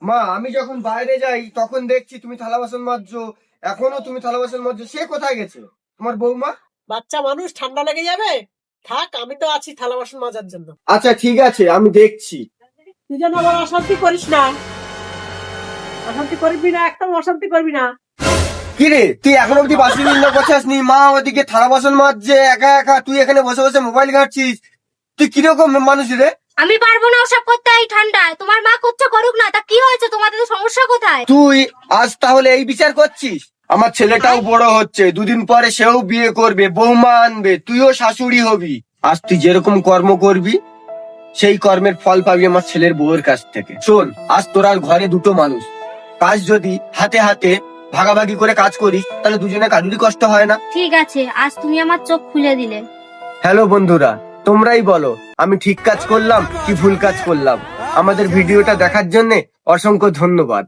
মা আমি যখন বাইরে যাই তখন দেখছি তুমি থালা বাসন মাজছো, এখনো তুমি থালা বাসন মাজছো, সে কোথায় গেছে তোমার বৌমা? বাচ্চা মানুষ, ঠান্ডা লেগে যাবে। থাক, আমি তো আছি থালা বাসন মাজার জন্য। আচ্ছা ঠিক আছে, আমি দেখছি। তুই যেন আবার অশান্তি করিস না, অশান্তি করবি না, একদম অশান্তি করবি না। কিরে তুই এখন অব্দি বাসি নিন্দা করছিস? মা ওদিকে থালা বাসন মাজছে একা একা, তুই এখানে বসে বসে মোবাইল ঘাটছিস। তুই কিরকম মানুষ রে? আমি পারবো না ওসব করতে এই ঠান্ডায়। তোমার মা করছে করুক না, তা কি হয়েছে? তোমাদের তো সমস্যা কোথায়? তুই আজ তাহলে এই বিচার করছিস? আমার ছেলেটাও বড় হচ্ছে, দুদিন পরে সেও বিয়ে করবে, বৌমা আনবে, তুইও শাশুড়ি হবি। আজ তুই যেরকম কর্ম করবি সেই কর্মের ফল পাবি আমার ছেলের বউয়ের কাছ থেকে। শোন, আজ তোর ঘরে দুটো মানুষ, কাজ যদি হাতে হাতে ভাগাভাগি করে কাজ করিস তাহলে দুজনে কারুরই কষ্ট হয় না। ঠিক আছে, আজ তুমি আমার চোখ খুলে দিলে। হ্যালো বন্ধুরা, তোমরাই বলো আমি ঠিক কাজ করলাম কি ভুল কাজ করলাম। আমাদের ভিডিওটা দেখার জন্য অসংখ্য ধন্যবাদ।